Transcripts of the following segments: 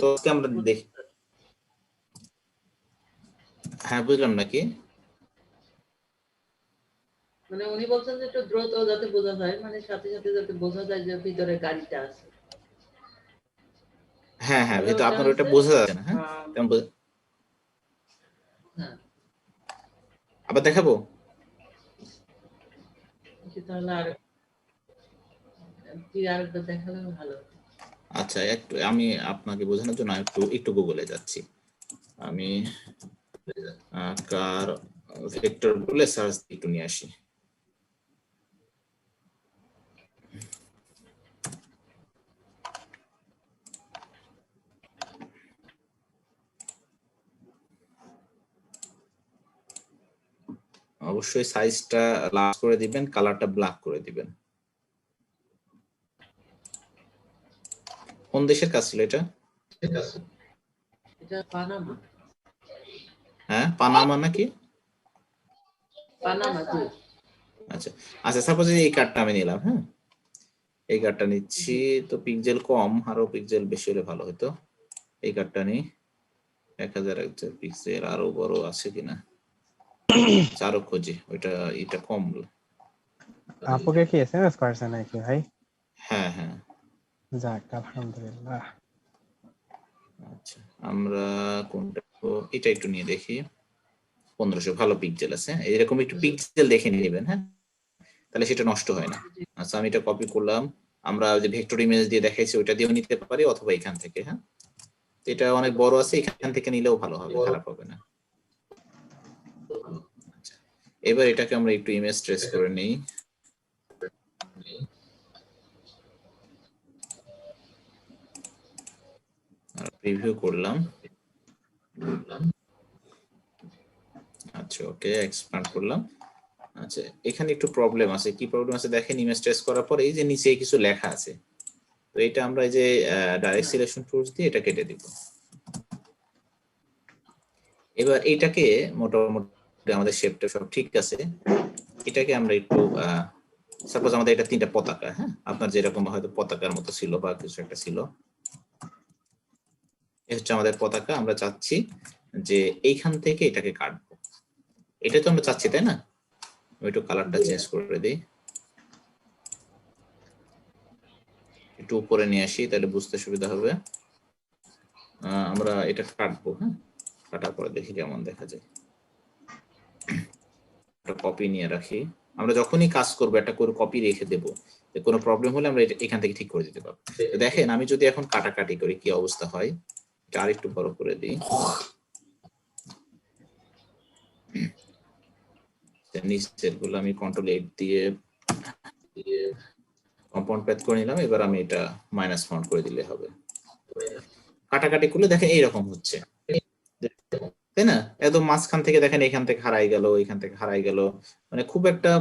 তো আমরা দেখি, হ্যাঁ বুঝলাম নাকি, মানে উনি বলছেন যে একটু দ্রুত যাতে বোঝা যায়, মানে সাথে সাথে যাতে বোঝা যায় যে ভিতরে গাড়িটা আছে। হ্যাঁ হ্যাঁ, তাহলে যেহেতু ওটা আপনার ওটা হচ্ছে বোঝা যাচ্ছে না, হ্যাঁ হ্যাঁ আবার দেখাবো। তাহলে আর কি আরেকটা দেখালে ভালো। আচ্ছা, একটু আমি আপনাকে বোঝানোর জন্য একটু একটু গুগলে যাচ্ছি। আমি কার ভেক্টর বলে সার্চ একটু নিয়ে আসি। অবশ্যই সাইজটা লার্জ করে দিবেন, কালারটা ব্ল্যাক করে দিবেন। কোন দেশের কাজ ছিল এটা? এটা পানামা। হ্যাঁ পানামা নাকি? পানামা জি। আচ্ছা আচ্ছা, সাপোজ এই কার্ডটা আমি নিলাম, হ্যাঁ এই কার্ডটা নিচ্ছি, তো পিক্সেল কম, আরো পিক্সেল বেশি হলে ভালো হতো। এই কার্ডটা নিই, 1000 পিক্সেল, আরো বড় আছে কিনা আরো খুঁজি, ওইটা এটা কম। আপুকে কি এসএমএস করছে নাকি ভাই? হ্যাঁ হ্যাঁ, যাক আলহামদুলিল্লাহ। আচ্ছা আমরা কোনটা, এটা একটু নিয়ে দেখি। 1500 ভালো পিক্সেল আছে, এরকম একটু পিক্সেল দেখে নেবেন, হ্যাঁ তাহলে সেটা নষ্ট হয় না। আচ্ছা আমি এটা কপি করলাম, আমরা যে ভেক্টর ইমেজ দিয়ে দেখাইছি ওইটা দিয়েও নিতে পারি, অথবা এখান থেকে, হ্যাঁ এটা অনেক বড় আছে, এখান থেকে নিলেও ভালো হবে, খারাপ হবে না। আচ্ছা এবার এটাকে আমরা একটু ইমেজ ট্রেস করে নেই। প্রিভিউ করলাম, আচ্ছা ওকে এক্সপ্যান্ড করলাম। আচ্ছা এখানে একটু প্রবলেম আছে, কি প্রবলেম আছে দেখেন, ইমেজ ট্রেস করার পরে এই যে নিচে কিছু লেখা আছে, তো এটা আমরা এই যে ডাইরেক্ট সিলেকশন টুলস দিয়ে এটা কেটে দিব। এবার এটাকে মোটামুটি আমাদের শেপটা সব ঠিক আছে, এটাকে আমরা একটু সাপোজ আমাদের এটা 3টা পতাকা, হ্যাঁ আপনার যেরকম হয়তো পতাকার মতো ছিল বা কিছু একটা ছিল, এই হচ্ছে আমাদের পতাকা। আমরা চাচ্ছি যে এইখান থেকে এটাকে কাটবো, এটা তো আমরা চাচ্ছি তাই না? আমি একটু কালারটা চেঞ্জ করে দিই, একটু উপরে নিয়ে আসি, তাহলে বুঝতে সুবিধা হবে। আমরা এটা কাটবো, হ্যাঁ কাটার পরে দেখি কেমন দেখা যায়। একটা কপি নিয়ে রাখি, আমরা যখনই কাজ করবো একটা করে কপি রেখে দেবো, কোনো প্রবলেম হলে আমরা এখান থেকে ঠিক করে দিতে পারবো। তো দেখেন আমি যদি এখন কাটাকাটি করি কি অবস্থা হয়, এটা আরেকটু বড় করে দিই, নিচের গুলো আমি কন্ট্রোল 8 দিয়ে কম্পাউন্ড প্যাথ করে নিলাম। এবার আমি এটা মাইনাস ফন্ট করে দিলে হবে। কাটাকাটি করলে দেখেন এইরকম হচ্ছে, তাই না? একদম মাঝখান থেকে দেখেন এখান থেকে হারাই গেল, এখান থেকে হারাই গেল, মানে খুব একটা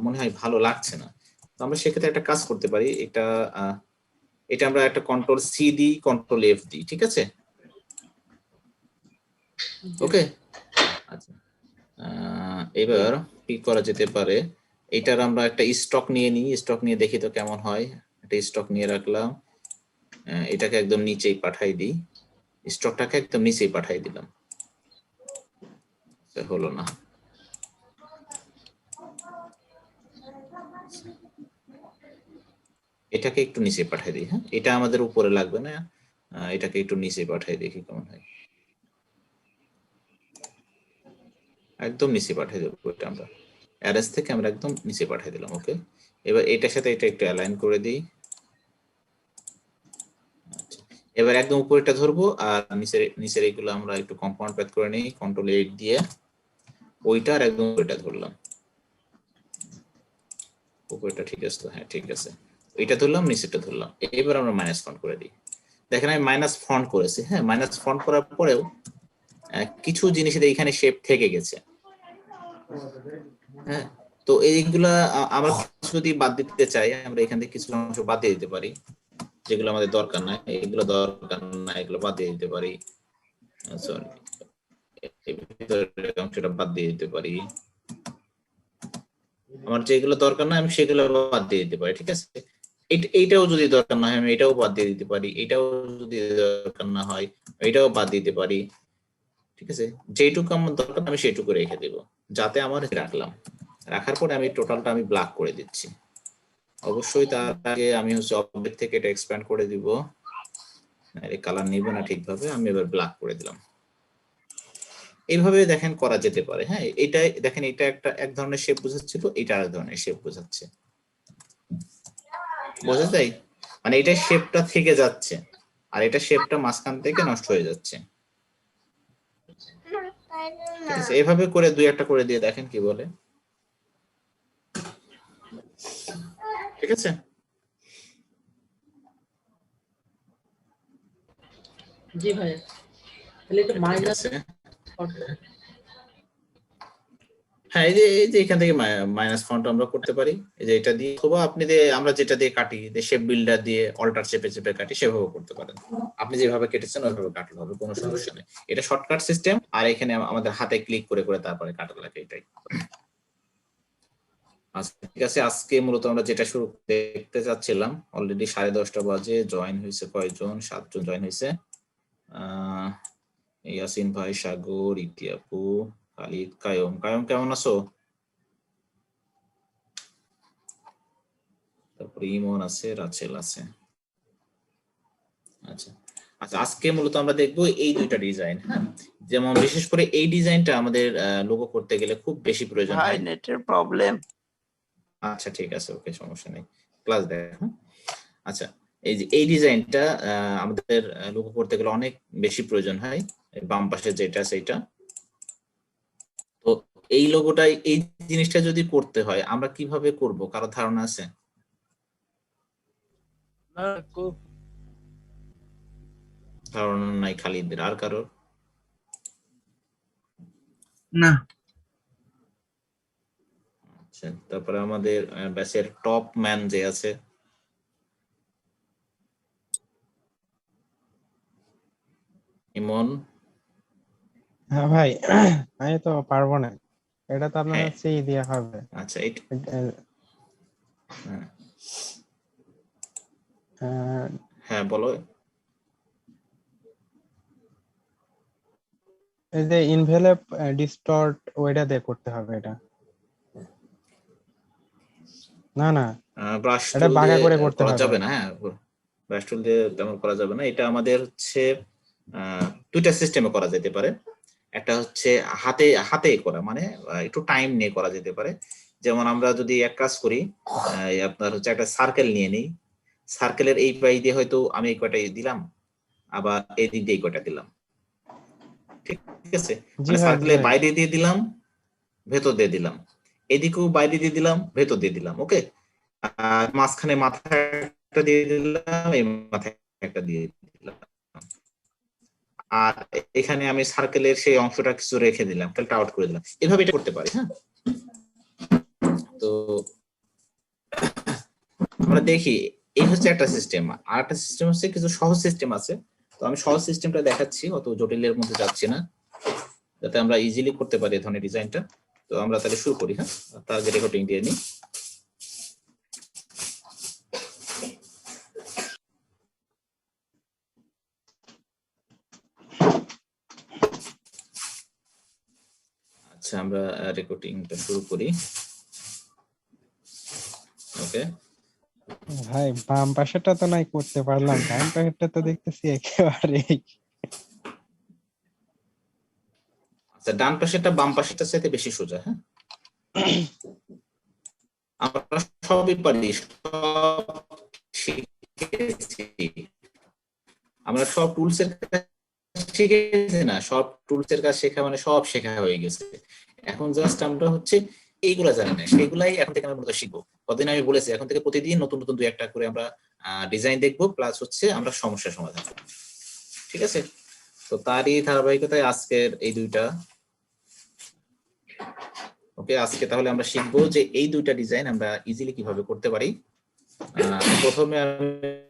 মনে হয় ভালো লাগছে না। তো আমরা সেক্ষেত্রে একটা কাজ করতে পারি, এটা এটা আমরা একটা কন্ট্রোল-C দিই, কন্ট্রোল-F দিই, ঠিক আছে? ওকে আচ্ছা, এবার কি করা যেতে পারে, এটার আমরা একটা স্টক নিয়ে নিই, স্টক নিয়ে দেখি তো কেমন হয়। একটা স্টক নিয়ে রাখলাম, এটাকে একদম নিচেই পাঠাই দিই, স্টকটাকে একদম নিচেই পাঠাই দিলাম, হলো না। এটাকে একটু নিচে পাঠিয়ে দিই, হ্যাঁ এটা আমাদের উপরে লাগবে না, এটাকে একটু নিচে পাঠিয়ে দেখি কেমন হয়, একদম নিচে পাঠিয়ে দেবো। এটা আমরা অ্যারেঞ্জ থেকে আমরা একদম নিচে পাঠিয়ে দিলাম। ওকে এবার এটার সাথে এটা একটু অ্যালাইন করে দিই। এবার একদম উপরেটা ধরবো, আর নিচের এইগুলো আমরা একটু কম্পাউন্ড প্যাথ করে নিই, কন্ট্রোল-8 দিয়ে ওইটা আর একদম উপরেটা ধরলাম। উপরেটা ঠিক আছে তো? হ্যাঁ ঠিক আছে, এইটা ধরলাম, নিচেরটা ধরলাম। এবার আমরা মাইনাস ফন্ট করে দিই। দেখেন আমি মাইনাস ফন্ট করেছি, হ্যাঁ মাইনাস ফন্ট করার পরেও কিছু জিনিসের এইখানে শেপ থেকে গেছে, হ্যাঁ তো এইগুলা আমরা যদি বাদ দিতে চাই, আমরা এখান থেকে কিছু অংশ বাদ দিয়ে দিতে পারি, যেগুলো আমাদের দরকার নাই, এগুলো দরকার না, এগুলো বাদ দিয়ে দিতে পারি। সরি, এই অংশটা বাদ দিয়ে দিতে পারি, আমার যেগুলো দরকার না আমি সেগুলো বাদ দিয়ে দিতে পারি, ঠিক আছে? এইটাও যদি দরকার না হয় আমি এটাও বাদ দিয়ে দিতে পারি, এটাও যদি দরকার না হয় এটাও বাদ দিতে পারি। ঠিক আছে, যেটুকু আমার দরকার আমি সেটুকু রেখে দেব, যাতে আমার রাখলাম। রাখার পরে আমি টোটালটা আমি ব্লক করে দিচ্ছি। অবশ্যই তার আগে আমি হচ্ছে অবজেক্ট থেকে এটা এক্সপ্যান্ড করে দিব। এই কালার নিব না ঠিকভাবে, আমি এবার ব্লক করে দিলাম। এইভাবে দেখেন করা যেতে পারে। হ্যাঁ, এটা দেখেন, এটা একটা এক ধরনের শেপ বোঝাচ্ছিল, এটা আরেক ধরনের শেপ বোঝাচ্ছে। বোঝা যায়? মানে এটা শেপটা থেকে যাচ্ছে আর এটা শেপটা মাঝখান থেকে নষ্ট হয়ে যাচ্ছে। ঠিক আছে, এভাবে করে দুই একটা করে দিয়ে দেখেন কি বলে। ঠিক আছে, জি ভাই, তাহলে এটা ঠিক মাইনাস আছে। হ্যাঁ, এই যে এখান থেকে মাইনাস ফন্ট আমরা করতে পারি, এই যে এটা দিয়ে, অথবা আপনি আমরা যেটা দিয়ে কাটি, শেপ বিল্ডার দিয়ে অল্টার চেপে চেপে কাটি, সেভাবে করতে পারেন। আপনি যেভাবে কেটেছেন ওইভাবে কাটলে হবে, কোনো সমস্যা নেই। এটা শর্টকাট সিস্টেম, আর এখানে আমাদের হাতে ক্লিক করে করে তারপরে কাটা লাগে, এটাই। আচ্ছা, ঠিক আছে, আজকে মূলত আমরা যেটা শুরু দেখতে চাচ্ছিলাম, অলরেডি 10:30 বাজে। জয়েন হয়েছে কয়জন? 7 জন জয়েন হয়েছে। ইয়াসিন ভাই, সাগর, ইতি আপু, খালিদ, কায়ম। কায়ম কেমন আছো? তারপরে ইমন আছে, রাচেল আছে। আচ্ছা আচ্ছা, আজকে মূলত আমরা দেখবো এই দুইটা ডিজাইন। হ্যাঁ, যেমন বিশেষ করে এই ডিজাইনটা আমাদের লোগো করতে গেলে খুব বেশি প্রয়োজন ভাই হয়। নেটের প্রবলেম। আচ্ছা ঠিক আছে, ওকে, সমস্যা নেই, ক্লাস দেখো। আচ্ছা, এই যে এই ডিজাইনটা আমাদের লোগো করতে গেলে অনেক বেশি প্রয়োজন হয়। বাম পাশে যেটা সেইটা, তো এই লোগোটাই, এই জিনিসটা যদি করতে হয় আমরা কিভাবে করব, কারো ধারণা আছে? ধারণা নাই খালিদের, আর কারোর? না। আচ্ছা, তারপরে আমাদের ব্যাচের টপ ম্যান যে আছে, ইমন। হ্যাঁ ভাই, আমি তো পারবো না, এটা তো আপনার হ্যাঁ, হচ্ছে ই দেওয়া হবে। আচ্ছা, এটা হ্যাঁ হ্যাঁ বলো। এই যে ইনভেলপ ডিস্টর্ট ওইটা দিয়ে করতে হবে এটা। না না, ব্রাশ এটা টুল বাঁকা দিয়ে করে করতে করা হবে। যাবে না। হ্যাঁ, ব্রাশ টুল দিয়ে তেমন করা যাবে না। এটা আমাদের হচ্ছে দুইটা সিস্টেমে করা যেতে পারে। একটা হচ্ছে হাতে হাতে করা, মানে একটু টাইম নিয়ে করা যেতে পারে। যেমন আমরা যদি এক কাজ করি, আপনার হচ্ছে একটা সার্কেল নিয়ে নিই, সার্কেলের এই পাই দিয়ে হয়তো আমি এই কয়টা দিলাম, আবার এই দিক দিয়ে এই কয়টা দিলাম। ঠিক আছে, জি মানে ভাই, জি সার্কেলের ভাই। বাইরে দিয়ে দিলাম, ভেতর দিয়ে দিলাম, এদিকেও বাইরে দিয়ে দিলাম, ভেতর দিয়ে দিলাম। ওকে, আর মাঝখানে মাথা একটা দিয়ে দিলাম, এই মাথায় একটা দিয়ে দিলাম, আর এখানে আমি সার্কেলের সেই অংশটা কিছু রেখে দিলাম, তাহলে আউট করে দিলাম। এভাবে এটা করতে পারি। হ্যাঁ, তো আমরা দেখি, এই হচ্ছে একটা সিস্টেম। আর একটা সিস্টেম হচ্ছে, কিছু সহজ সিস্টেম আছে। তো আমি সহজ সিস্টেমটা দেখাচ্ছি, অত জটিলের মধ্যে যাচ্ছি না, যাতে আমরা ইজিলি করতে পারি এই ধরনের ডিজাইনটা। তো আমরা তাহলে শুরু করি। হ্যাঁ, তার আগে রেকর্ডিং দিয়ে নিই। আচ্ছা, আমরা রেকর্ডিংটা শুরু করি। ওকে, ভাই বাম পাশেটা তো নাই করতে পারলাম, ডান পাশেরটা তো দেখতেছি একেবারেই। আচ্ছা, ডান পাশেরটা বাম পাশেরটার চাইতে বেশি সোজা। হ্যাঁ, আমরা সবই পারি, সব শিখেছি, আমরা সব টুলস এর কাজ শিখেছি না, সব টুলস এর কাজ শেখা মানে সব শেখা হয়ে গেছে। এখন জাস্ট আমরা হচ্ছে এইগুলা জানি না, সেগুলাই এখন থেকে আমরা মূলত শিখবো। কতদিন আমি বলেছি, এখন থেকে প্রতিদিন নতুন নতুন দুই একটা করে আমরা ডিজাইন দেখবো, প্লাস হচ্ছে আমরা সমস্যা সমাধান করবো। ঠিক আছে, তো তারই ধারাবাহিকতায় আজকের এই দুইটা। ওকে, আজকে তাহলে আমরা শিখবো যে এই দুইটা ডিজাইন আমরা ইজিলি কিভাবে করতে পারি। প্রথমে আমি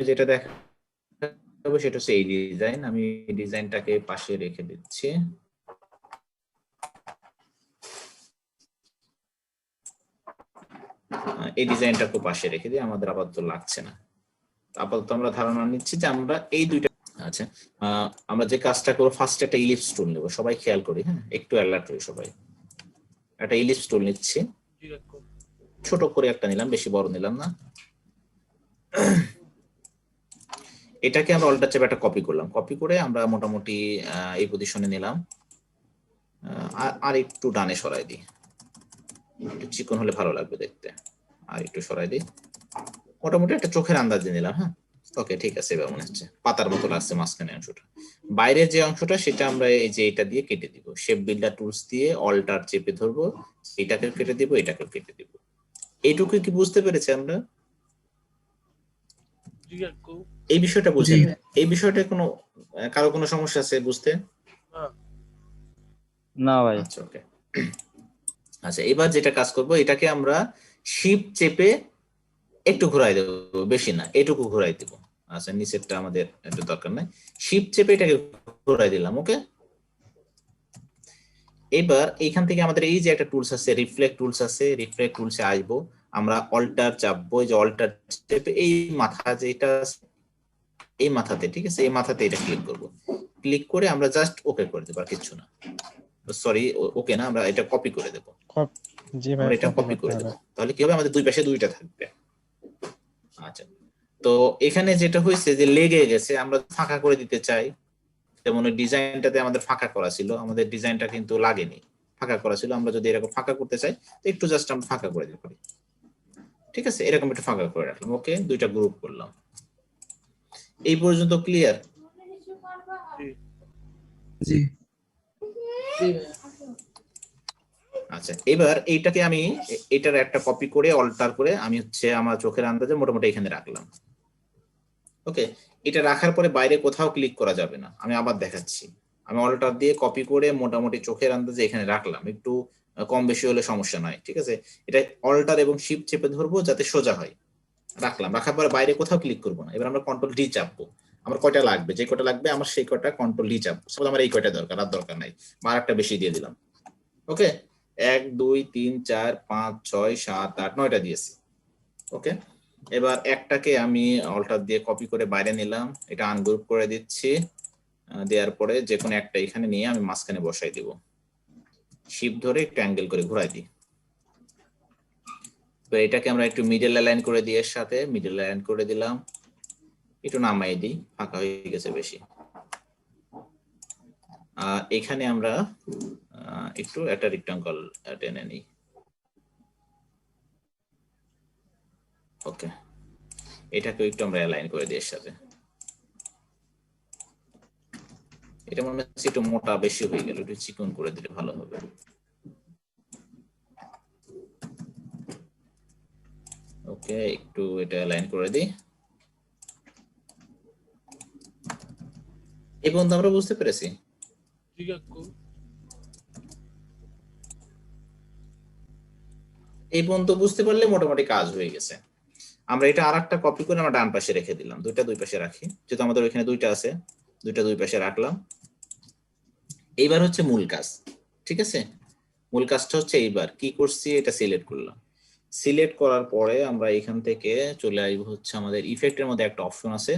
যেটা দেখাবো সেটা হচ্ছে এই ডিজাইন। আমি ডিজাইনটাকে পাশে রেখে দিচ্ছি। এই ডিজাইনটাকে পাশে রেখে দিই, আমাদের আপাতত লাগছে না। আপাতত আমরা ধারণা নিচ্ছি যে আমরা এই দুইটা। আচ্ছা, আমরা যে কাজটা করবো, ফার্স্ট একটা ইলিপস টুল নেবো, সবাই খেয়াল করি, হ্যাঁ একটু অ্যালার্ট হই সবাই। একটা ইলিপস টুল নিচ্ছি, ছোট করে একটা নিলাম, বেশি বড় নিলাম না। এটাকে আমরা অল্টার চেপে একটা কপি করলাম, কপি করে আমরা মোটামুটি এই পজিশনে নিলাম। আর একটু ডানে সরাই দিই, একটু চিকন হলে ভালো লাগবে দেখতে। আর একটু সরাই দিই, মোটামুটি একটা চোখের আন্দাজে নিলাম। হ্যাঁ ওকে, ঠিক আছে, এবার মনে হচ্ছে পাতার মতো লাগছে মাঝখানে অংশটা। বাইরের যে অংশটা সেটা আমরা এই যে এটা দিয়ে কেটে দিব, শেপ বিল্ডার টুলস দিয়ে অল্টার চেপে ধরবো, এটাকে কেটে দিব, এটাকে কেটে দিব। এইটুকু কি বুঝতে পেরেছি আমরা? এই বিষয়টা বুঝেন? এই বিষয়টা কোনো কারো কোনো সমস্যা আছে বুঝতে? না ভাই। আচ্ছা ওকে। আচ্ছা, এবার যেটা কাজ করব, এটাকে আমরা শিফট চেপে একটু ঘোরাই দেবো, বেশি না, এটুকু ঘোরাই দেবো। আচ্ছা, নিচেরটা আমাদের একটু দরকার নাই, শিফট চেপে এটাকে ঘোরাই দিলাম। ওকে, এবার এইখান থেকে আমাদের এই যে একটা টুলস আছে, রিফ্লেক্ট টুলস আছে, রিফ্লেক্ট টুলসে আসবো, আমরা অল্টার চাপবো, যে অল্টার চেপে এই মাথা যেটা এই মাথাতে, ঠিক আছে, এই মাথাতে এটা ক্লিক করব, ক্লিক করে আমরা জাস্ট ওকে করে দেবো, আর কিছু না। সরি, ওকে না, আমরা এটা কপি করে দেবো। জি ভাই, আমরা এটা কপি করে দেবো, তাহলে কি হবে, আমাদের দুই পাশে দুইটা থাকবে। আচ্ছা, তো এখানে যেটা হয়েছে যে লেগে গেছে, আমরা ফাঁকা করে দিতে চাই। যেমন ওই ডিজাইনটাতে আমাদের ফাঁকা করা ছিল, আমাদের ডিজাইনটা কিন্তু লাগেনি, ফাঁকা করা ছিল। আমরা যদি এরকম ফাঁকা করতে চাই, তো একটু জাস্ট আমরা ফাঁকা করে দিতে পারি। ঠিক আছে, এরকম একটু ফাঁকা করে রাখলাম। ওকে, দুইটা গ্রুপ করলাম। এই পর্যন্ত ক্লিয়ার? জি। আচ্ছা, এবার এইটাকে আমি এটার একটা কপি করে অল্টার করে আমি হচ্ছে আমার চোখের আন্দাজে মোটামুটি এখানে রাখলাম। ওকে, এটা রাখার পরে বাইরে কোথাও ক্লিক করা যাবে না, আমি আবার দেখাচ্ছি। আমি অল্টার দিয়ে কপি করে মোটামুটি চোখের আন্দাজে এখানে রাখলাম, একটু কম বেশি হলে সমস্যা নাই। ঠিক আছে, এটা অল্টার এবং শিফট চেপে ধরবো যাতে সোজা হয়, রাখলাম। রাখার পরে বাইরে কোথাও ক্লিক করবো না। এবার আমরা কন্ট্রোল ডি চাপবো, আমার কয়টা লাগবে, যে কয়টা লাগবে আমার সেই কয়টা কন্ট্রোল ডি চাপবো। সাপোজ আমার এই কয়টা দরকার, আর দরকার নাই, আর একটা বেশি দিয়ে দিলাম। ওকে, 1 2 3 4 5 6 7 8 9টা দিয়েছি। ওকে, এবার একটাকে আমি অল্টার দিয়ে কপি করে বাইরে নিলাম, এটা আনগ্রুপ করে দিচ্ছি। দেওয়ার পরে যে কোনো একটা এখানে নিয়ে আমি মাঝখানে বসাই দিব, শিফট ধরে একটু অ্যাঙ্গেল করে ঘোরাই দিই। তো এটাকে আমরা একটু মিডল অ্যালাইন করে দিই, এর সাথে মিডল অ্যালাইন করে দিলাম, একটু নামাই দিই, ফাঁকা হয়ে গেছে বেশি। এখানে আমরা একটু একটা রেক্টাঙ্গল টেনে নিই। ওকে, এটাকে একটু আমরা অ্যালাইন করে দিই এর সাথে। এটা মনে হচ্ছে একটু মোটা বেশি হয়ে গেল, একটু চিকন করে দিলে ভালো হবে। ওকে, একটু এটা অ্যালাইন করে দিই। এই পর্যন্ত আমরা বুঝতে পেরেছি? এই পর্যন্ত বুঝতে পারলে মোটামুটি কাজ হয়ে গেছে। আমরা এটা আরেকটা কপি করে আমরা ডান পাশে রেখে দিলাম, দুইটা দুই পাশে রাখি, যেহেতু আমাদের ওইখানে দুইটা আছে, দুইটা দুই পাশে রাখলাম। এইবার হচ্ছে মূল কাজ। ঠিক আছে, মূল কাজটা হচ্ছে এইবার কি করছি, এটা সিলেক্ট করলাম। সিলেক্ট করার পরে আমরা এখান থেকে চলে আসবো হচ্ছে আমাদের ইফেক্টের মধ্যে একটা অপশন আছে,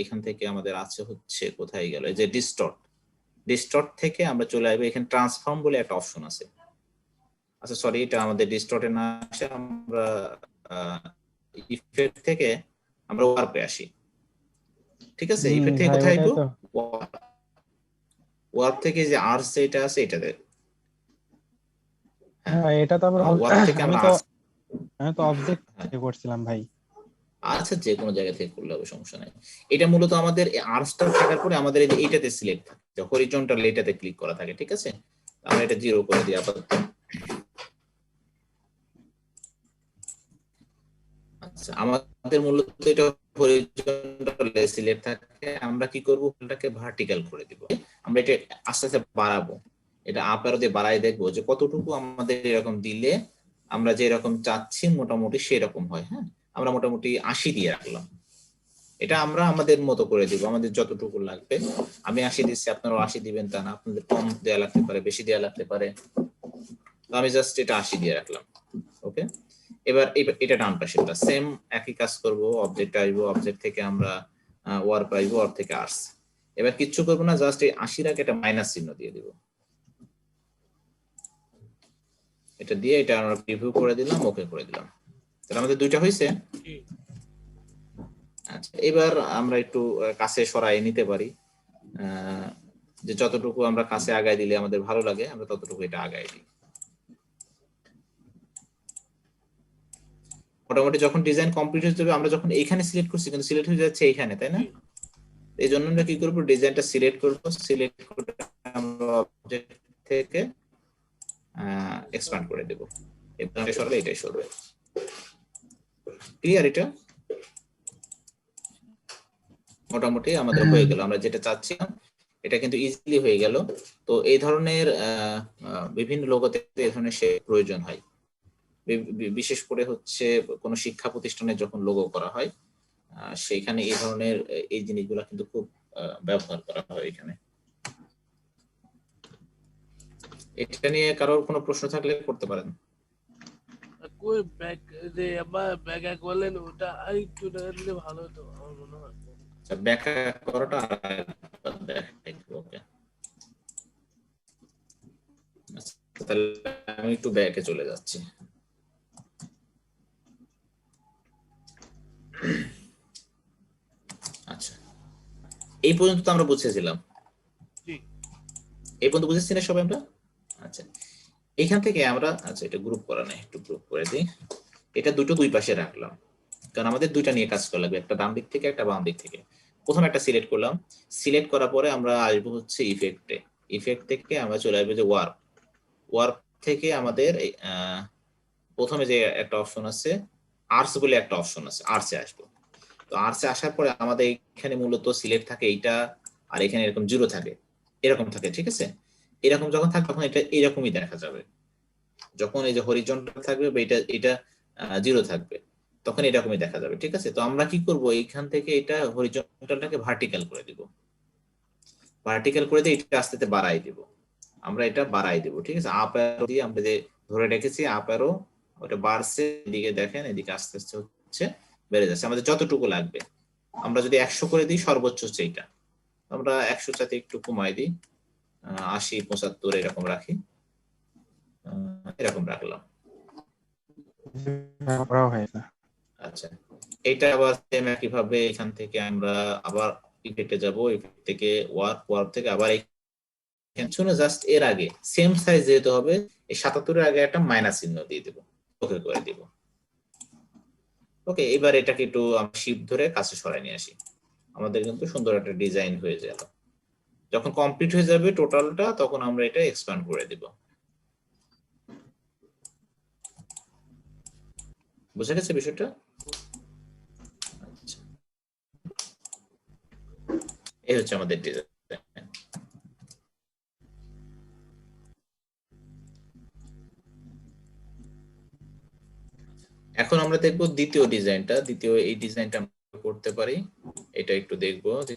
এখান থেকে আমাদের আছে হচ্ছে, কোথায় গেল, এই যে ডিস্টর্ট। ডিস্টর্ট থেকে আমরা চলে আসবো এখানে ট্রান্সফর্ম বলে একটা অপশন আছে। আচ্ছা সরি, এটা আমাদের ডিস্টর্টে না আসে, আমরা ইফেক্ট থেকে আমরা ওয়ার্পে আসি। ঠিক আছে, ইফেক্ট থেকে কোথায় আসবো, ওয়ার্প থেকে যে আর্টস যেটা আছে এটাতে। হ্যাঁ, এটা তো আমরা ওয়ার্প থেকে আমি আমরা তো অবজেক্ট থেকে করছিলাম ভাই। আচ্ছা, যে কোনো জায়গা থেকে করলে হবে, সমস্যা নাই। এটা মূলত আমাদের আর্টসটা থাকার পরে আমাদের এই যে এইটাতে সিলেক্ট থাকে, হরিজন্টাল এটাতে ক্লিক করা থাকে। ঠিক আছে, আমরা এটা 0 করে দিই আপাতত। আচ্ছা, আমাদের মূলত এটা হরিজন্টাল সিলেক্ট থাকে, আমরা কি করব, এটাকে ভার্টিক্যাল করে দিব। আমরা এটা আস্তে আস্তে বাড়াবো, এটা আপ অ্যারো দিয়ে বাড়াই দেখবো যে কতটুকু আমাদের এরকম দিলে আমরা যে এরকম চাচ্ছি মোটামুটি সেরকম হয়। হ্যাঁ, আমরা মোটামুটি 80 দিয়ে রাখলাম। এটা আমরা আমাদের মতো করে দিব, আমাদের যতটুকু লাগবে। আমি 80 দিচ্ছি, আপনারাও 80 দিবেন তা না, আপনাদের কম দেওয়া লাগতে পারে, বেশি দেওয়া লাগতে পারে। তো আমি জাস্ট এটা 80 দিয়ে রাখলাম। ওকে, এটা ডান পাশেরটা সেম একই কাজ করব, অবজেক্ট আসবো, অবজেক্ট থেকে আমরা ওয়ার্ক আসবো, ওয়ার্ক থেকে আর্টস। এবার কিচ্ছু করবো না, জাস্ট এই 80 আগে একটা মাইনাস চিহ্ন দিয়ে দিব। এটা দিয়ে এটা আমরা প্রিভিউ করে দিলাম, ওকে করে দিলাম। তাহলে আমাদের দুইটা হয়েছে। আচ্ছা, এবার আমরা একটু কাছে সরাই নিতে পারি, যে যতটুকু আমরা কাছে আগায় দিলে আমাদের ভালো লাগে আমরা ততটুকু এটা আগায় দিই। মোটামুটি যখন ডিজাইন কমপ্লিট হয়ে যাবে, আমরা যখন এইখানে সিলেক্ট করছি কিন্তু সিলেক্ট হয়ে যাচ্ছে এইখানে, তাই না? এই জন্য আমরা কি করবো, ডিজাইনটা সিলেক্ট করবো, সিলেক্ট করে আমরা অবজেক্ট থেকে এক্সপ্যান্ড করে দেব। এবার সরলে এটাই সরবে। ক্লিয়ার? এটা মোটামুটি আমাদের হয়ে গেল, আমরা যেটা চাচ্ছিলাম এটা কিন্তু ইজিলি হয়ে গেল। তো এই ধরনের বিভিন্ন লোগোতে এই ধরনের শেপ প্রয়োজন হয়, বিশেষ করে হচ্ছে কোনো শিক্ষা প্রতিষ্ঠানে যখন লোগো করা হয় সেইখানে এই ধরনের এই জিনিসগুলো কিন্তু খুব ব্যবহার করা হয় এখানে। এটা নিয়ে কারোর কোনো প্রশ্ন থাকলে করতে পারেন। কই ব্যাক যে আবার ব্যাক এক বলেন, ওটা আরেকটু দিলে ভালো হতো আমার মনে হয়। আচ্ছা, ব্যাখ্যা করাটা ওকে। তাহলে আমি একটু ব্যাকে চলে যাচ্ছি। আচ্ছা, এই পর্যন্ত তো আমরা বুঝেছিলাম, এই পর্যন্ত বুঝেছি না সবাই আমরা? আচ্ছা, এখান থেকে আমরা, আচ্ছা এটা গ্রুপ করা নাই, একটু গ্রুপ করে দিই। এটা দুটো দুই পাশে রাখলাম, কারণ আমাদের দুইটা নিয়ে কাজ করা লাগবে, একটা ডান দিক থেকে একটা বাম দিক থেকে। প্রথম একটা সিলেক্ট করলাম, সিলেক্ট করার পরে আমরা আসবো হচ্ছে ইফেক্টে, ইফেক্ট থেকে আমরা চলে আসবো যে ওয়ার্ক, ওয়ার্ক থেকে আমাদের প্রথমে যে একটা অপশন আছে আর্টস বলে একটা অপশন আছে, আর্টসে আসবো। তো আর্টসে আসার পরে আমাদের এখানে মূলত সিলেক্ট থাকে এইটা, আর এখানে এরকম জিরো থাকে, এরকম থাকে, ঠিক আছে? এরকম যখন থাকবে তখন এটা এরকমই দেখা যাবে। যখন এই যে হরিজন্টাল থাকবে বা এটা এটা জিরো থাকবে তখন এরকমই দেখা যাবে, ঠিক আছে? তো আমরা কি করব, এইখান থেকে এটা হরিজন্টালটাকে ভার্টিক্যাল করে দিব, ভার্টিক্যাল করে দিয়ে এটা আস্তে আস্তে বাড়াই দিব, আমরা এটা বাড়াই দেব, ঠিক আছে? আপ অ্যারো দিয়ে আমরা যে ধরে রেখেছি আপ অ্যারো, ওটা বাড়ছে, এদিকে দেখেন এদিকে আস্তে আস্তে হচ্ছে বেড়ে যাচ্ছে আমাদের যতটুকু লাগবে। আমরা যদি 100 করে দিই সর্বোচ্চ হচ্ছে এইটা, আমরা 100 চাতে একটু কমাই দিই, 80 75 এরকম রাখি, এরকম রাখলাম। আচ্ছা, এটা আবার সেম একই ভাবে এখান থেকে আমরা আবার ইফেক্টে যাব, ইফেক্ট থেকে ওয়ার্ক, ওয়ার্ক থেকে আবার শুনে জাস্ট এর আগে সেম সাইজ যেতে হবে, এই 77 এর আগে একটা মাইনাস চিহ্ন দিয়ে দেব, ওকে করে দিব। ওকে, এবার এটাকে একটু আমরা শিফট ধরে কাছে সরাই নিয়ে আসি, আমাদের কিন্তু সুন্দর একটা ডিজাইন হয়ে গেল। যখন কমপ্লিট হয়ে যাবে টোটালটা তখন আমরা এটা এক্সপ্যান্ড করে দিব। বুঝা গেছে বিষয়টা? আচ্ছা, এই হচ্ছে আমাদের ডিজাইন। এখন আমরা দেখব দ্বিতীয় ডিজাইনটা, দ্বিতীয় এই ডিজাইনটা আমরা করতে পারি, এটা একটু দেখবো যে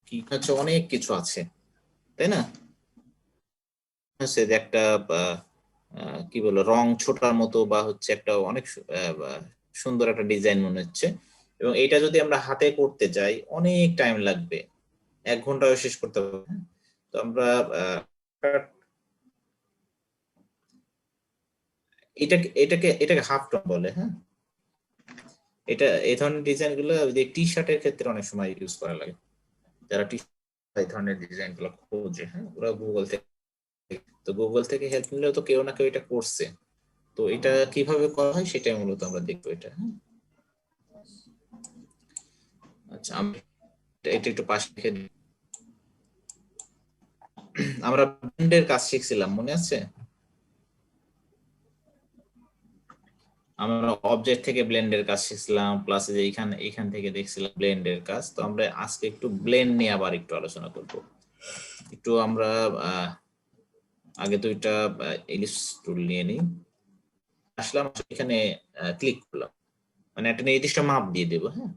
কি হচ্ছে, অনেক কিছু আছে তাই না? হচ্ছে যে একটা কি বলবো রং ছোটার মতো বা হচ্ছে একটা অনেক সুন্দর একটা ডিজাইন মনে হচ্ছে, এবং এটা যদি আমরা হাতে করতে যাই অনেক টাইম লাগবে, 1 ঘন্টায় শেষ করতে হবে। তো আমরা এটাকে হাফ টোন বলে, হ্যাঁ। এটা এই ধরনের ডিজাইন গুলো টি শার্টের ক্ষেত্রে অনেক সময় ইউজ করা লাগে, যারা টি এই ধরনের ডিজাইন গুলো খোঁজে, হ্যাঁ, ওরা গুগল থেকে, তো গুগল থেকে হেল্প নিলেও তো কেউ না কেউ এটা করছে, তো এটা কিভাবে করা হয় সেটাই মূলত আমরা দেখবো এটা, হ্যাঁ। আচ্ছা, এটা একটু পাশে রেখে দিই। আমরা ব্লেন্ডের কাজ শিখছিলাম মনে আছে? আমরা অবজেক্ট থেকে ব্লেন্ডের কাজ শিখছিলাম, প্লাস যে এইখান থেকে দেখছিলাম ব্লেন্ডের কাজ। তো আমরা আজকে একটু ব্লেন্ড নিয়ে আবার একটু আলোচনা করব। একটু আমরা আগে দুইটা ইলিপস টুল নিয়ে নিই, আসলাম এখানে ক্লিক করলাম, মানে একটা নির্দিষ্ট মাপ দিয়ে দেব, হ্যাঁ।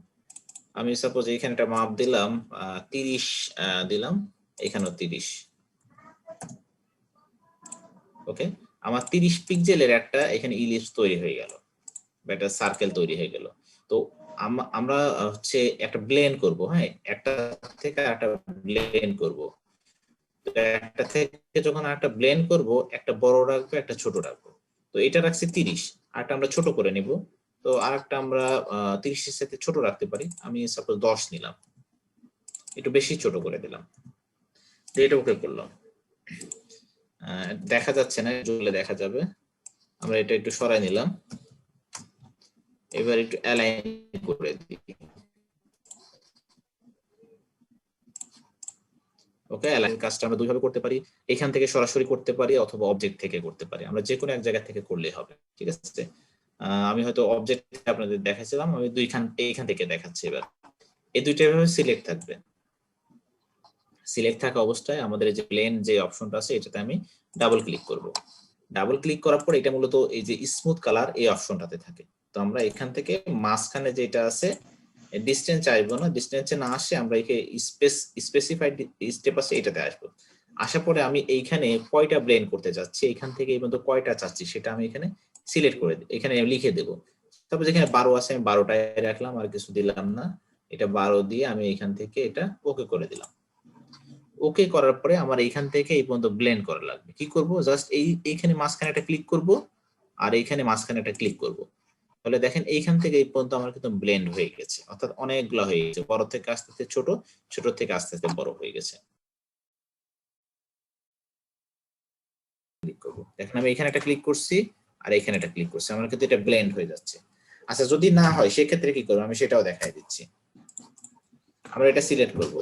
আমি সাপোজ এখানে একটা মাপ দিলাম 30 দিলাম, এখানেও 30, ওকে। আমার 30 পিক্সেলের একটা এখানে ইলিপস তৈরি হয়ে গেল, একটা সার্কেল তৈরি হয়ে গেল। তো আমরা হচ্ছে একটা ব্লেন্ড করব, হ্যাঁ, একটা থেকে একটা ব্লেন্ড করব। একটা থেকে যখন একটা ব্লেন্ড করব, একটা বড় রাখবো, একটা ছোট রাখবো। তো এটা রাখছি 30, আরটা আমরা ছোট করে নিব। তো আরেকটা আমরা 30 এর সাথে ছোট রাখতে পারি, আমি সাপোজ 10 নিলাম, একটু বেশি ছোট করে দিলাম, তো এটা ওকে করলাম। দেখা যাচ্ছে না, জুমলে দেখা যাবে। আমরা এটা একটু সরাই নিলাম, এবার একটু অ্যালাইন করে দিই। ওকে, অ্যালাইন কাজটা আমরা দুইভাবে করতে পারি, এখান থেকে সরাসরি করতে পারি অথবা অবজেক্ট থেকে করতে পারি। আমরা যে কোনো এক জায়গা থেকে করলেই হবে, ঠিক আছে। আমি হয়তো অবজেক্ট আপনাদের দেখাচ্ছিলাম, আমি এইখান থেকে দেখাচ্ছি। এবার এই দুইটা ভাবে সিলেক্ট থাকবে। সিলেক্ট থাকা অবস্থায় আমাদের এই যে প্লেন যে অপশনটা আছে, এটাতে আমি ডাবল ক্লিক করব। ডাবল ক্লিক করার পর এটা মূলত এই যে স্মুথ কালার এই অপশনটাতে থাকে। তো আমরা এখান থেকে মাঝখানে যেটা আছে ডিসটেন্স আসবো না, ডিসটেন্সে না আসে আমরা একে স্পেসিফাইড স্টেপ আছে এটাতে আসবো। আসার পরে আমি এইখানে কয়টা ব্লেন্ড করতে যাচ্ছি, এখান থেকে এই পর্যন্ত কয়টা চাচ্ছি সেটা আমি এখানে সিলেক্ট করে এখানে লিখে দেব। তারপর যেখানে 12 আছে আমি 12টায় রাখলাম, আর কিছু দিলাম না, এটা 12 দিয়ে আমি এখান থেকে এটা ওকে করে দিলাম। ওকে করার পরে আমার এইখান থেকে এই পর্যন্ত ব্লেন্ড করা লাগবে। কি করব, জাস্ট এইখানে মাঝখানে একটা ক্লিক করব, আর এইখানে মাঝখানে একটা ক্লিক করব। তাহলে দেখেন এইখান থেকে এই পর্যন্ত আমার কিন্তু ব্লেন্ড হয়ে গেছে, অর্থাৎ অনেকগুলো হয়ে গেছে, বড় থেকে আস্তে আস্তে ছোট, ছোট থেকে আস্তে আস্তে বড় হয়ে গেছে। ক্লিক করব, দেখেন আমি এখানে একটা ক্লিক করছি আর এখানে একটা ক্লিক করছি, আমার কিন্তু এটা ব্লেন্ড হয়ে যাচ্ছে। আচ্ছা, যদি না হয় সেক্ষেত্রে কি করব আমি সেটাও দেখাই দিচ্ছি। আমরা এটা সিলেক্ট করব,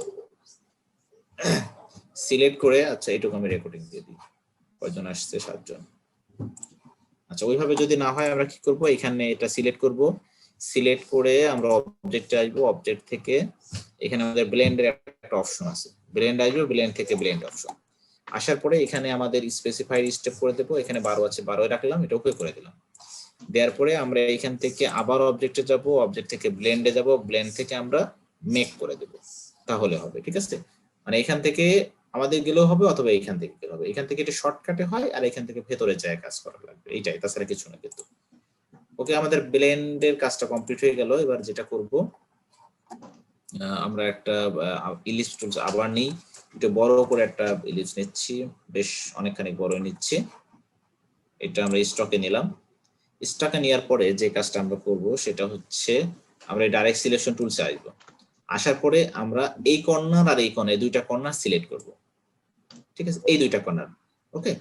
সিলেক্ট করে, আচ্ছা এটুকু আমি রেকর্ডিং দিয়ে দিই, কয়জন আসছে 7 জন। আচ্ছা, ওইভাবে যদি না হয় আমরা কি করব, এখানে এটা সিলেক্ট করব, সিলেক্ট করে আমরা অবজেক্টে আসবো, অবজেক্ট থেকে এখানে আমাদের ব্লেন্ডের একটা অপশন আছে, ব্লেন্ড আসবে, ব্লেন্ড থেকে ব্লেন্ড অপশন আসার পরে এখানে আমাদের স্পেসিফাইড স্টেপ করে দেবো, এখানে 12 আছে 12 রাখলাম, এটা ওকে করে দিলাম। দেওয়ার পরে আমরা এখান থেকে আবার অবজেক্টে যাব, অবজেক্ট থেকে ব্লেন্ডে যাব, ব্লেন্ড থেকে আমরা মেক করে দেব, তাহলে হবে। ঠিক আছে, মানে এখান থেকে আমাদের গেলেও হবে অথবা এখান থেকে গেলেও হবে, এখান থেকে এটা শর্টকাটে হয় আর এখান থেকে ভেতরে যায় কাজ করা লাগবে, এইটাই, তাছাড়া কিছু না কিন্তু। ওকে, আমাদের ব্লেন্ডের কাজটা কমপ্লিট হয়ে গেল। এবার যেটা করব, আমরা একটা ইলিপস টুলস আবার নিই, একটু বড় করে একটা ইলিপস নিচ্ছি, বেশ অনেকখানি বড় নিচ্ছি। এটা আমরা স্টকে নিলাম। স্টকে নেওয়ার পরে যে কাজটা আমরা করব সেটা হচ্ছে আমরা ডাইরেক্ট সিলেকশন টুলসে আসবো। আসার পরে আমরা এই কর্নার আর এই কর্নার, দুইটা কর্নার সিলেক্ট করব। ঠিক আছে, এই দুইটা কর্নার ওকে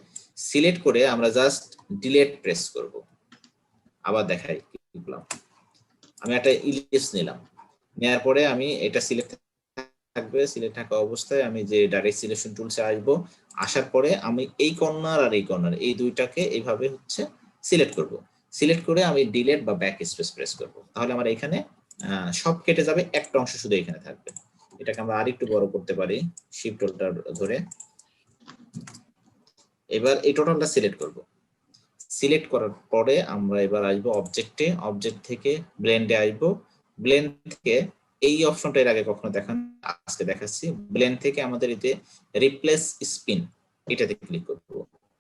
সিলেক্ট করে আমরা জাস্ট ডিলিট প্রেস করব। আবার দেখাই কি করলাম, আমি একটা ইলিপস নিলাম, নেওয়ার পরে আমি এটা সিলেক্ট থাকবে, সিলেক্ট থাকা অবস্থায় আমি যে ডাইরেক্ট সিলেকশন টুলসে আসবো, আসার পরে আমি এই কর্নার আর এই কর্নার এই দুইটাকে এইভাবে হচ্ছে সিলেক্ট করব। সিলেক্ট করে আমি ডিলিট বা ব্যাক স্পেস প্রেস করব, তাহলে আমার এখানে সব কেটে যাবে, একটা অংশ শুধু এখানে থাকবে। এটাকে আমরা আরেকটু বড় করতে পারি শিফট টোলটা ধরে। এবার এই টোটালটা সিলেক্ট করব। সিলেক্ট করার পরে আমরা এবার আসবো অবজেক্টে, অবজেক্ট থেকে ব্লেন্ডে আসবো, ব্লেন্ড থেকে এই অপশনটা এর আগে কখনো দেখান, আজকে দেখাচ্ছি। ব্লেন্ড থেকে আমাদের এতে রিপ্লেস স্পিন, এটাতে ক্লিক করব,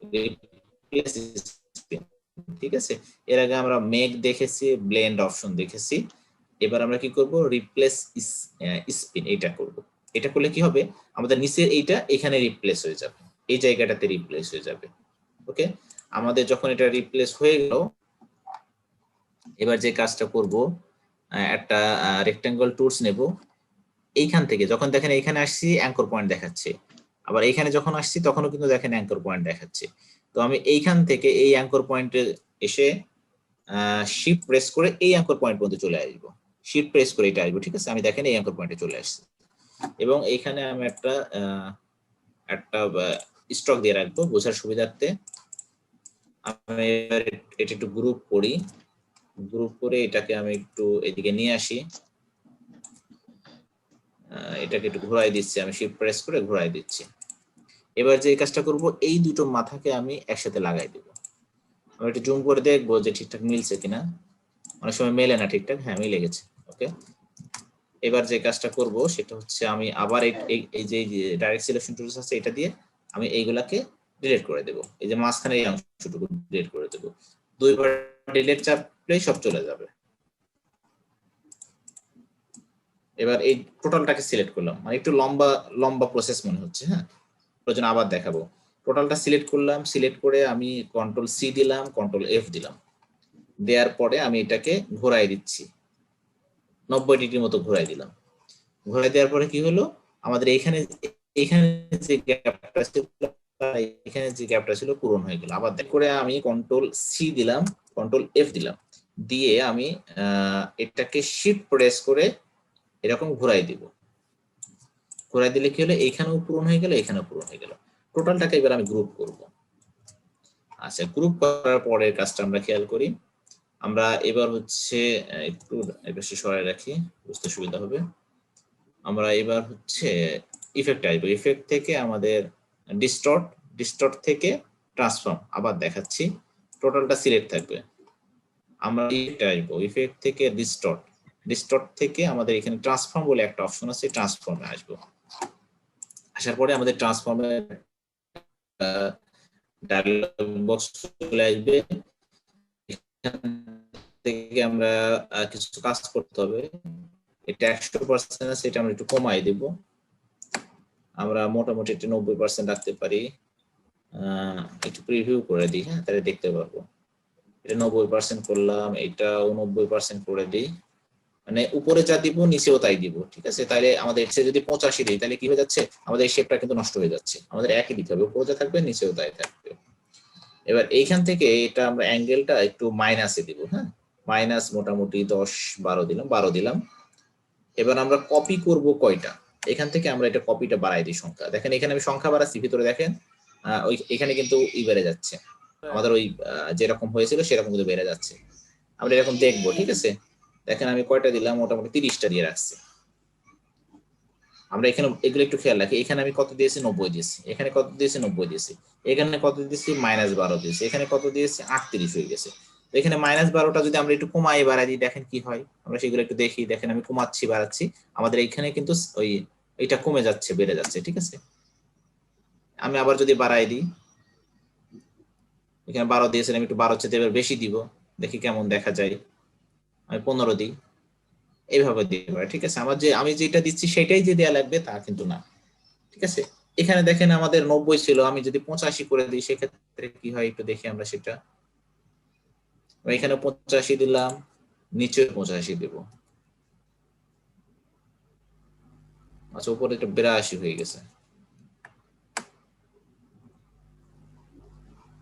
রিপ্লেস স্পিন। ঠিক আছে, এর আগে আমরা মেক দেখেছি, ব্লেন্ড অপশন দেখেছি, এবার আমরা কি করব, রিপ্লেস স্পিন, এটা করব। এটা করলে কি হবে, আমাদের নিচের এইটা এখানে রিপ্লেস হয়ে যাবে, এই জায়গাটাতে রিপ্লেস হয়ে যাবে। ওকে, আমাদের যখন এটা রিপ্লেস হয়ে গেল, এবার যে কাজটা করব, একটা রেক্টাঙ্গল টুলস নেব, এইখান থেকে যখন দেখেন এখানে আসছি অ্যাঙ্কর পয়েন্ট দেখাচ্ছে, আবার এখানে যখন আসছি তখনও কিন্তু দেখেন অ্যাঙ্কর পয়েন্ট দেখাচ্ছে। তো আমি এইখান থেকে এই অ্যাঙ্কর পয়েন্টে এসে শিফট প্রেস করে এই অ্যাঙ্কর পয়েন্ট পর্যন্ত চলে আসবো, শিফট প্রেস করে এটা আসবো। ঠিক আছে, আমি দেখেন এই অ্যাঙ্কর পয়েন্টে চলে আসছি, এবং এইখানে আমি একটা স্টক দিয়ে রাখবো বোঝার সুবিধার্থে। আমি এটা একটু গ্রুপ করি, গ্রুপ করে এটাকে আমি একটু এদিকে নিয়ে আসি, এটাকে একটু ঘোরাই দিচ্ছি, আমি শিফট প্রেস করে ঘোরাই দিচ্ছি। এবার যে কাজটা করব, এই দুটো মাথাকে আমি একসাথে লাগাই দেব। আমি একটু জুম করে দেখবো যে ঠিকঠাক মিলছে কিনা, অনেক সময় মেলে না ঠিকঠাক, হ্যাঁ মিলে গেছে। ওকে, এবার যে কাজটা করব সেটা হচ্ছে আমি আবার এই যে ডাইরেক্ট সিলেকশন টুলস আছে এটা দিয়ে আমি এইগুলাকে ডিলিট করে দেব। এই যে মাঝখানে এই অংশটুকু ডিলিট করে দেব। দুইবার ডিলিট চাপলেই সব চলে যাবে। এবার এই টোটালটাকে সিলেক্ট করলাম, মানে একটু লম্বা লম্বা প্রসেস মনে হচ্ছে, হ্যাঁ, প্রয়োজন আবার দেখাবো। টোটালটা সিলেক্ট করলাম, সিলেক্ট করে আমি কন্ট্রোল সি দিলাম, কন্ট্রোল এফ দিলাম, দেওয়ার পরে আমি এটাকে ঘোরাই দিচ্ছি, 90 ডিগ্রির মতো ঘোরাই দিলাম। ঘোরাই দেওয়ার পরে কি হলো, আমাদের এইখানে এইখানে যে গ্যাপটা ছিল, এখানে যে গ্যাপটা ছিল পূরণ হয়ে গেল। আবার করে আমি কন্ট্রোল সি দিলাম, কন্ট্রোল এফ দিলাম, দিয়ে আমি এটাকে শিফট প্রেস করে এরকম ঘোরাই দিব। ঘোরাই দিলে কি হলো, এইখানেও পূরণ হয়ে গেল, এখানেও পূরণ হয়ে গেল। টোটালটাকে এবার আমি গ্রুপ করব। আচ্ছা, গ্রুপ করার পরের কাজটা আমরা খেয়াল করি। আমরা এবার হচ্ছে একটু বেশি সরাই রাখি, বুঝতে সুবিধা হবে। আমরা এবার হচ্ছে ইফেক্ট আসবো। ইফেক্ট থেকে আমাদের ডিস্টর্ট, ডিস্টর্ট থেকে ট্রান্সফর্ম। আবার দেখাচ্ছি, টোটালটা সিলেক্ট থাকবে। আমরা ইফেক্ট আসবো, ইফেক্ট থেকে ডিস্টর্ট, ডিস্টর্ট থেকে আমাদের এখানে ট্রান্সফর্ম বলে একটা অপশন আছে, ট্রান্সফর্মে আসবো। আসার পরে আমাদের ট্রান্সফর্মের ডায়লগ বক্স চলে আসবে। এখান থেকে আমরা কিছু কাজ করতে হবে। এটা 100% আছে, এটা আমরা একটু কমাই দেব। আমরা মোটামুটি একটা 90% রাখতে পারি। একটু প্রিভিউ করে দিই, হ্যাঁ, তাহলে দেখতে পারবো। এটা 90% করলাম, এটাও 90% করে দিই, মানে উপরে যা দিব নিচেও তাই দিব, ঠিক আছে। তাহলে আমাদের যদি 85 দিই তাহলে কি হয়ে যাচ্ছে, আমাদের শেপটা কিন্তু নষ্ট হয়ে যাচ্ছে। আমাদের একই দিতে হবে, উপরে যা থাকবে নিচেও তাই থাকবে। এবার এইখান থেকে এটা আমরা অ্যাঙ্গেলটা একটু মাইনাসে দিব, হ্যাঁ, মাইনাস মোটামুটি 10-12 দিলাম, 12 দিলাম। এবার আমরা কপি করব কয়টা, এখান থেকে আমরা এটা কপিটা বাড়াই দিই সংখ্যা। দেখেন এখানে আমি সংখ্যা বাড়াচ্ছি, ভিতরে দেখেন ওই এখানে কিন্তু বেড়ে যাচ্ছে, আমাদের ওই যেরকম হয়েছিল সেরকম কিন্তু বেড়ে যাচ্ছে। আমরা এরকম দেখবো, ঠিক আছে। দেখেন আমি কয়টা দিলাম, মোটামুটি 30টা দিয়ে রাখছি। আমরা এখানে এগুলো একটু খেয়াল রাখি, এখানে আমি কত দিয়েছি, 90 দিয়েছি, এখানে কত দিয়েছি, 90 দিয়েছি, এখানে কত দিয়েছি, -12 দিয়েছি, এখানে কত দিয়েছি, 38 হয়ে গেছে। তো এখানে -12টা যদি আমরা একটু কমাই বাড়াই দিই, দেখেন কি হয়, আমরা সেগুলো একটু দেখি। দেখেন আমি কমাচ্ছি বাড়াচ্ছি, আমাদের এখানে কিন্তু ওই এটা কমে যাচ্ছে, বেড়ে যাচ্ছে, ঠিক আছে। আমি আবার যদি বাড়াই দিই, এখানে 12 দিয়েছিলাম, একটু 12 চেয়ে এবার বেশি দিব, দেখি কেমন দেখা যায়। আমি 15 দিই, এইভাবে দিতে পারে, ঠিক আছে। আমি যেটা দিচ্ছি সেটাই যে দেয়া লাগবে তা কিন্তু না, ঠিক আছে। এখানে দেখেন আমাদের 90 ছিল, আমি যদি 85 করে দিই সেক্ষেত্রে কি হয় একটু দেখি আমরা সেটা। এখানে 85 দিলাম, নিচে 85 দেব। আচ্ছা, উপরে এটা 82 হয়ে গেছে।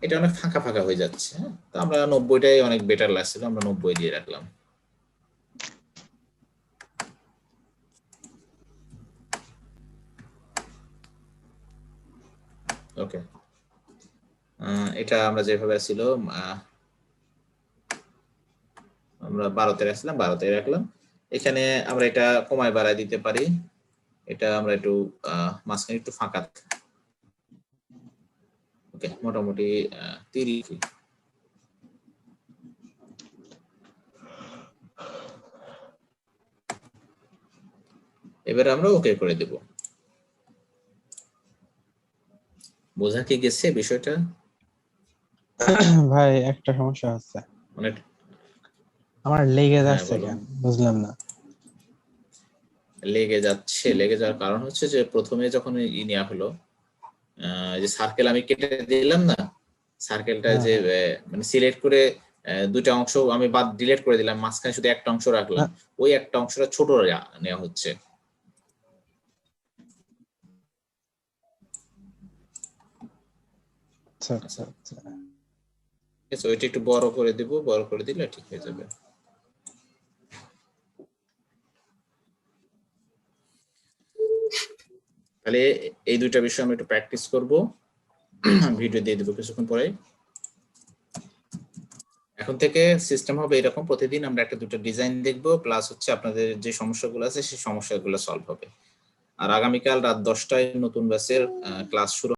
এটা অনেক ফাঁকা ফাঁকা হয়ে যাচ্ছে, হ্যাঁ। তো আমরা 90টাই অনেক বেটার লাগছিল, আমরা 90 দিয়ে রাখলাম। ওকে, এটা আমরা যেভাবে ছিল আমরা 12তে রাখছিলাম, 12তে রাখলাম। এখানে আমরা এটা কমায় বাড়ায় দিতে পারি, এটা আমরা একটু মাঝখানে একটু ফাঁকা, ওকে, মোটামুটি 30। এবার আমরা ওকে করে দেব। বোঝা কি গেছে বিষয়টা? ভাই একটা সমস্যা হচ্ছে, অনেক আমার লেগে হ্যাঁ, যাচ্ছে বলো। কেন বুঝলাম না। লেগে যাচ্ছে, লেগে যাওয়ার কারণ হচ্ছে যে প্রথমে যখন নেওয়া হলো, যে সার্কেল আমি কেটে দিলাম না, সার্কেলটা হ্যাঁ, যে হ্যাঁ। মানে সিলেক্ট করে দুইটা অংশ আমি বাদ ডিলিট করে দিলাম, মাঝখানে শুধু একটা অংশ রাখলাম, ওই একটা অংশটা ছোট নেওয়া হচ্ছে। আচ্ছা আচ্ছা আচ্ছা। ঠিক আছে, ওইটা একটু বড় করে দিব, বড় করে দিলে ঠিক হয়ে যাবে। তাহলে এই দুইটা বিষয় আমরা একটু প্র্যাকটিস করব, ভিডিও দিয়ে দেবো কিছুক্ষণ পরে। এখন থেকে সিস্টেম হবে এরকম, প্রতিদিন আমরা একটা দুটো ডিজাইন দেখব, প্লাস হচ্ছে আপনাদের যে সমস্যাগুলো আছে সেই সমস্যাগুলো সলভ হবে। আর আগামীকাল রাত 10টায় নতুন ব্যাচের ক্লাস শুরু।